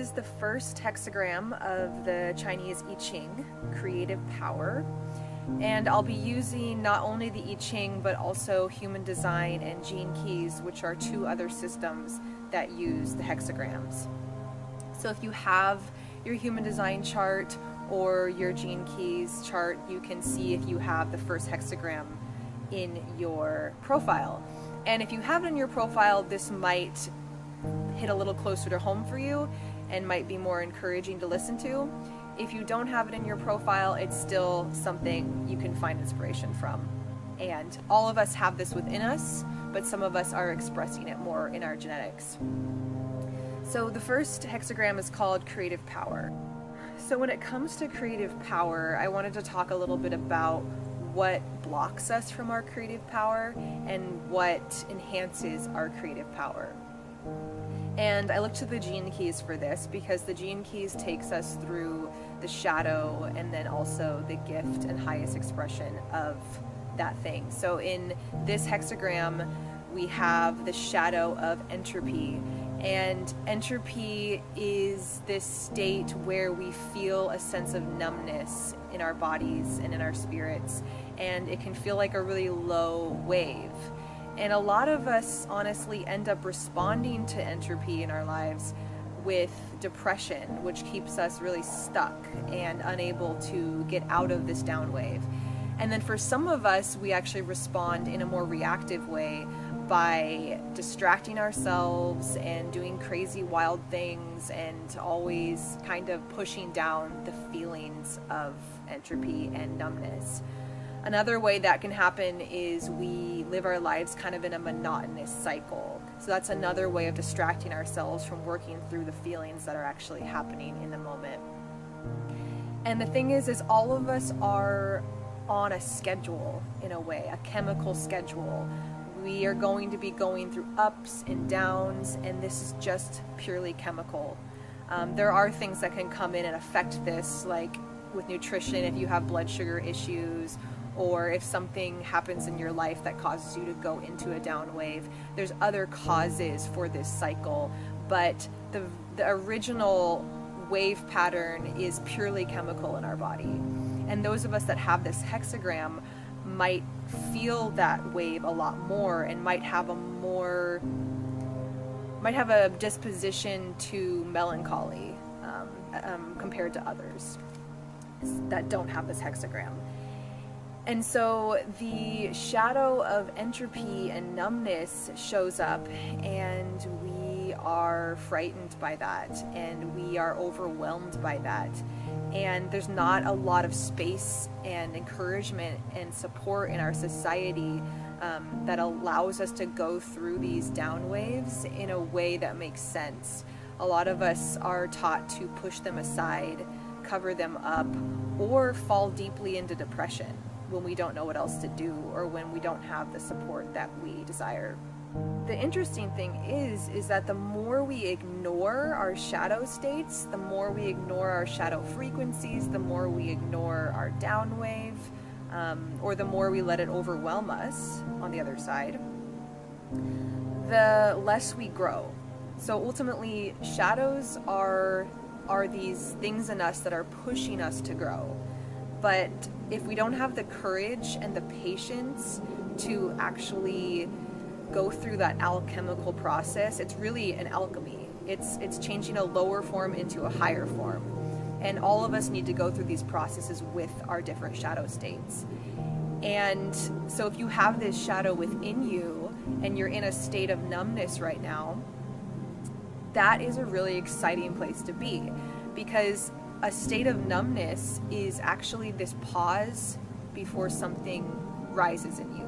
is the first hexagram of the Chinese I Ching, Creative Power. And I'll be using not only the I Ching, but also Human Design and Gene Keys, which are two other systems that use the hexagrams. So if you have your Human Design chart or your Gene Keys chart, you can see if you have the first hexagram in your profile. And if you have it in your profile, this might hit a little closer to home for you and might be more encouraging to listen to. If you don't have it in your profile, it's still something you can find inspiration from. And all of us have this within us, but some of us are expressing it more in our genetics. So the first hexagram is called Creative Power. So when it comes to creative power, I wanted to talk a little bit about what blocks us from our creative power and what enhances our creative power. And I looked to the Gene Keys for this because the Gene Keys takes us through the shadow and then also the gift and highest expression of that thing. So in this hexagram, we have the shadow of entropy. And entropy is this state where we feel a sense of numbness in our bodies and in our spirits. And it can feel like a really low wave. And a lot of us honestly end up responding to entropy in our lives with depression, which keeps us really stuck and unable to get out of this down wave. And then for some of us, we actually respond in a more reactive way by distracting ourselves and doing crazy wild things and always kind of pushing down the feelings of entropy and numbness. Another way that can happen is we live our lives kind of in a monotonous cycle. So that's another way of distracting ourselves from working through the feelings that are actually happening in the moment. And the thing is all of us are on a schedule in a way, a chemical schedule. We are going to be going through ups and downs, and this is just purely chemical. There are things that can come in and affect this, like with nutrition, if you have blood sugar issues, or if something happens in your life that causes you to go into a down wave. There's other causes for this cycle, but the original wave pattern is purely chemical in our body. And those of us that have this hexagram might feel that wave a lot more and might have a disposition to melancholy compared to others that don't have this hexagram. And so the shadow of entropy and numbness shows up, and we are frightened by that, and we are overwhelmed by that. And there's not a lot of space and encouragement and support in our society that allows us to go through these down waves in a way that makes sense. A lot of us are taught to push them aside, cover them up, or fall deeply into depression when we don't know what else to do or when we don't have the support that we desire. The interesting thing is that the more we ignore our shadow states, the more we ignore our shadow frequencies, the more we ignore our down wave, or the more we let it overwhelm us on the other side, the less we grow. So ultimately, shadows are these things in us that are pushing us to grow. But if we don't have the courage and the patience to actually go through that alchemical process, it's really an alchemy. It's changing a lower form into a higher form. And all of us need to go through these processes with our different shadow states. And so if you have this shadow within you and you're in a state of numbness right now, that is a really exciting place to be, because a state of numbness is actually this pause before something rises in you.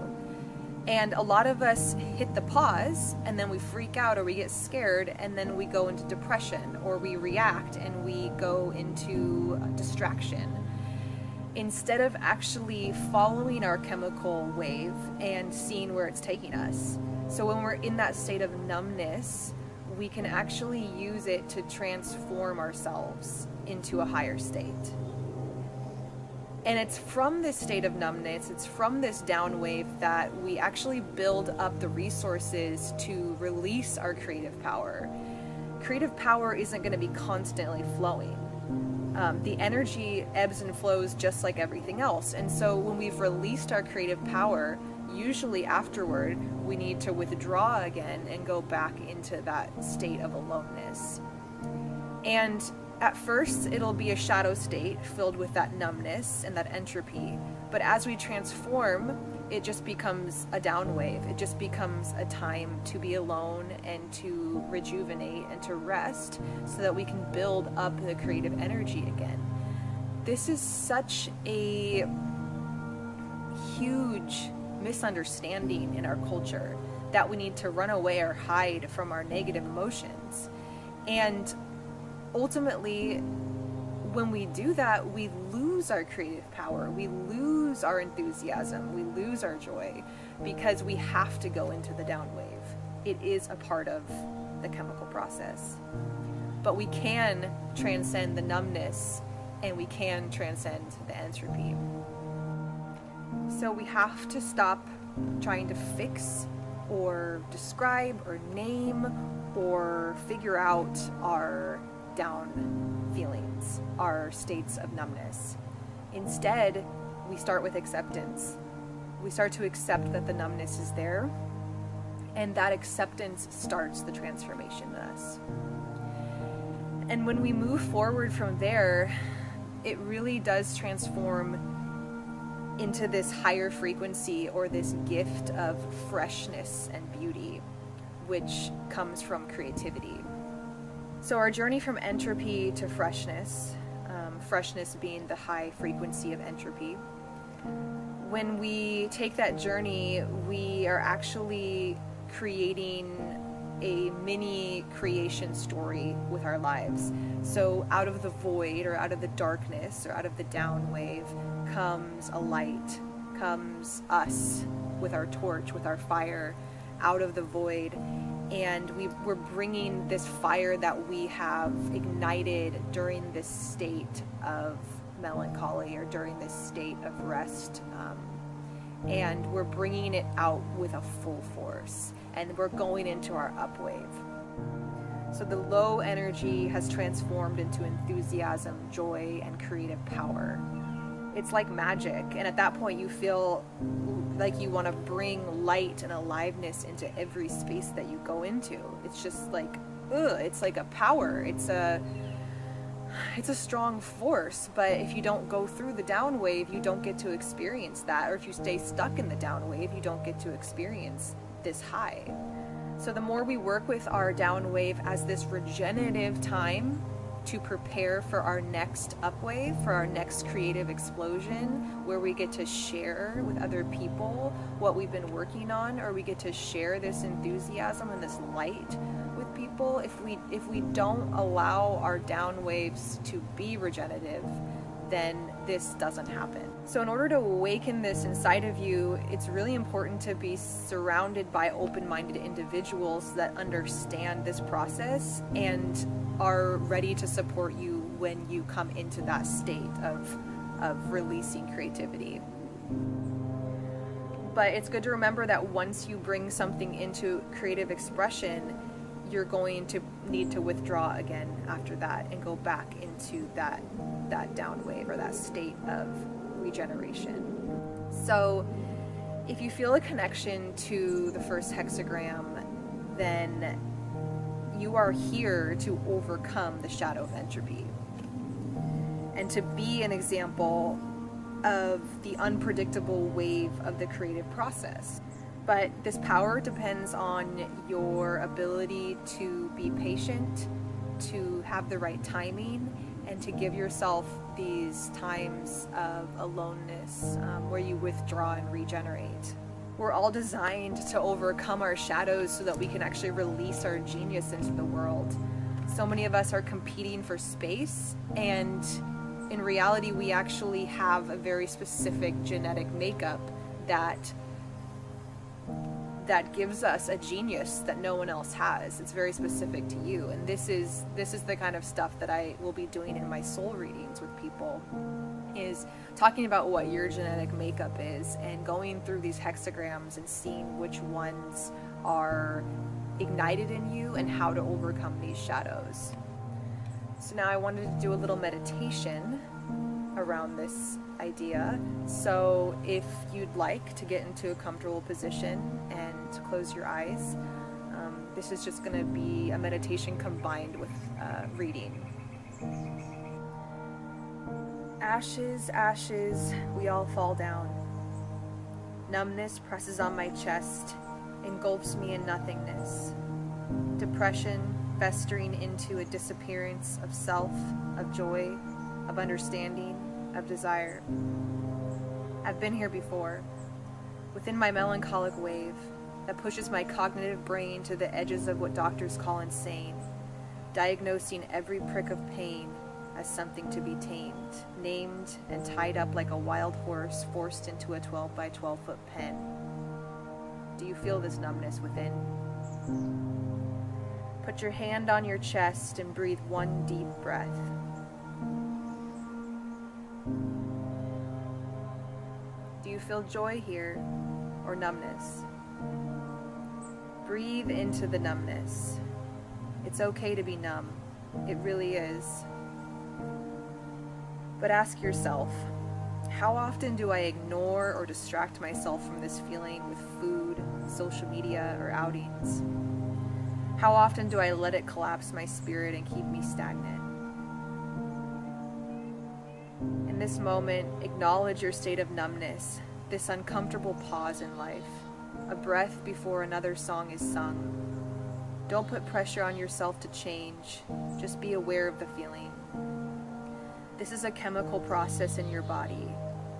And a lot of us hit the pause and then we freak out or we get scared and then we go into depression or we react and we go into distraction, instead of actually following our chemical wave and seeing where it's taking us. So when we're in that state of numbness, we can actually use it to transform ourselves into a higher state. And it's from this state of numbness, it's from this down wave that we actually build up the resources to release our creative power. creative power isn't going to be constantly flowing. The energy ebbs and flows just like everything else. And so when we've released our creative power, usually afterward, we need to withdraw again and go back into that state of aloneness. And at first, it'll be a shadow state filled with that numbness and that entropy. But as we transform, it just becomes a down wave. It just becomes a time to be alone and to rejuvenate and to rest so that we can build up the creative energy again. This is such a huge misunderstanding in our culture, that we need to run away or hide from our negative emotions. And ultimately, when we do that, we lose our creative power, we lose our enthusiasm, we lose our joy, because we have to go into the down wave. It is a part of the chemical process. But we can transcend the numbness, and we can transcend the entropy. So we have to stop trying to fix or describe or name or figure out our down feelings, our states of numbness. Instead, we start with acceptance. We start to accept that the numbness is there, and that acceptance starts the transformation in us. And when we move forward from there, it really does transform into this higher frequency, or this gift of freshness and beauty, which comes from creativity. So our journey from entropy to freshness, freshness being the high frequency of entropy, when we take that journey, we are actually creating a mini creation story with our lives. So out of the void, or out of the darkness, or out of the down wave, comes a light, comes us with our torch, with our fire, out of the void. And we're bringing this fire that we have ignited during this state of melancholy, or during this state of rest, and we're bringing it out with a full force, and we're going into our upwave. So the low energy has transformed into enthusiasm, joy, and creative power. It's like magic, and at that point you feel like you want to bring light and aliveness into every space that you go into. It's just like, it's like a power. It's a strong force, but if you don't go through the down wave, you don't get to experience that. Or if you stay stuck in the down wave, you don't get to experience this high. So the more we work with our down wave as this regenerative time to prepare for our next upwave, for our next creative explosion, where we get to share with other people what we've been working on, or we get to share this enthusiasm and this light with people, if we don't allow our down waves to be regenerative, then this doesn't happen. So in order to awaken this inside of you, it's really important to be surrounded by open-minded individuals that understand this process and are ready to support you when you come into that state of releasing creativity. But it's good to remember that once you bring something into creative expression, you're going to need to withdraw again after that and go back into that down wave, or that state of regeneration. So if you feel a connection to the first hexagram, then you are here to overcome the shadow of entropy and to be an example of the unpredictable wave of the creative process. But this power depends on your ability to be patient, to have the right timing, and to give yourself these times of aloneness where you withdraw and regenerate. We're all designed to overcome our shadows so that we can actually release our genius into the world. So many of us are competing for space, and in reality we actually have a very specific genetic makeup that gives us a genius that no one else has. It's very specific to you, and this is the kind of stuff that I will be doing in my soul readings with people, is talking about what your genetic makeup is and going through these hexagrams and seeing which ones are ignited in you and how to overcome these shadows. So now I wanted to do a little meditation around this idea. So if you'd like to get into a comfortable position and close your eyes, this is just going to be a meditation combined with reading. Ashes, ashes, we all fall down. Numbness presses on my chest, engulfs me in nothingness. Depression festering into a disappearance of self, of joy, of understanding, of desire. I've been here before, within my melancholic wave that pushes my cognitive brain to the edges of what doctors call insane, diagnosing every prick of pain as something to be tamed, named, and tied up like a wild horse forced into a 12 by 12 foot pen. Do you feel this numbness within? Put your hand on your chest and breathe one deep breath. Do you feel joy here or numbness? Breathe into the numbness. It's okay to be numb. It really is. But ask yourself, how often do I ignore or distract myself from this feeling with food, social media, or outings? How often do I let it collapse my spirit and keep me stagnant? In this moment, acknowledge your state of numbness, this uncomfortable pause in life, a breath before another song is sung. Don't put pressure on yourself to change, just be aware of the feeling. This is a chemical process in your body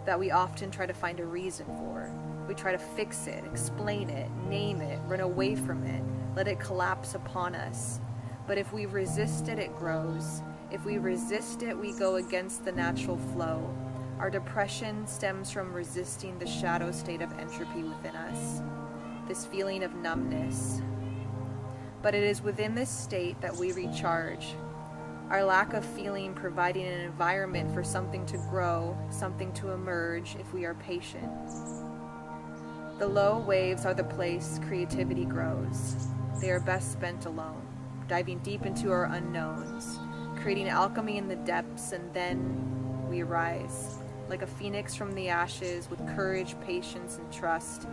that we often try to find a reason for. We try to fix it, explain it, name it, run away from it, let it collapse upon us. But if we resist it, it grows. If we resist it, we go against the natural flow. Our depression stems from resisting the shadow state of entropy within us, this feeling of numbness. But it is within this state that we recharge. Our lack of feeling providing an environment for something to grow, something to emerge if we are patient. The low waves are the place creativity grows. They are best spent alone, diving deep into our unknowns, creating alchemy in the depths, and then we arise, like a phoenix from the ashes, with courage, patience, and trust,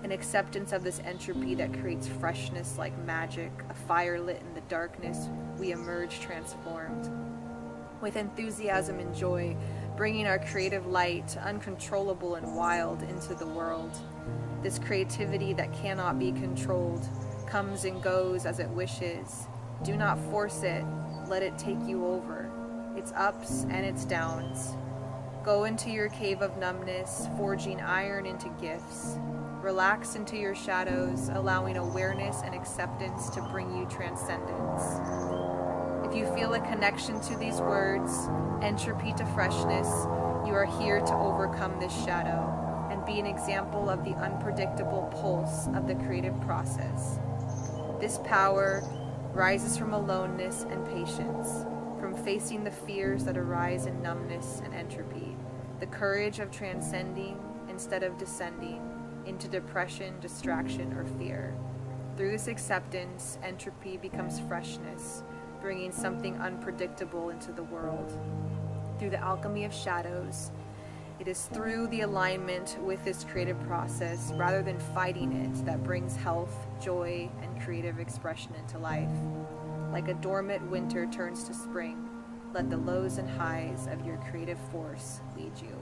an acceptance of this entropy that creates freshness like magic, a fire lit in the darkness. We emerge transformed. With enthusiasm and joy, bringing our creative light, uncontrollable and wild, into the world. This creativity that cannot be controlled comes and goes as it wishes. Do not force it, let it take you over. Its ups and its downs. Go into your cave of numbness, forging iron into gifts. Relax into your shadows, allowing awareness and acceptance to bring you transcendence. If you feel a connection to these words, entropy to freshness, you are here to overcome this shadow and be an example of the unpredictable pulse of the creative process. This power rises from aloneness and patience, from facing the fears that arise in numbness and entropy, the courage of transcending instead of descending into depression, distraction, or fear. Through this acceptance, entropy becomes freshness, bringing something unpredictable into the world. Through the alchemy of shadows, it is through the alignment with this creative process, rather than fighting it, that brings health, joy, and creative expression into life. Like a dormant winter turns to spring, let the lows and highs of your creative force lead you.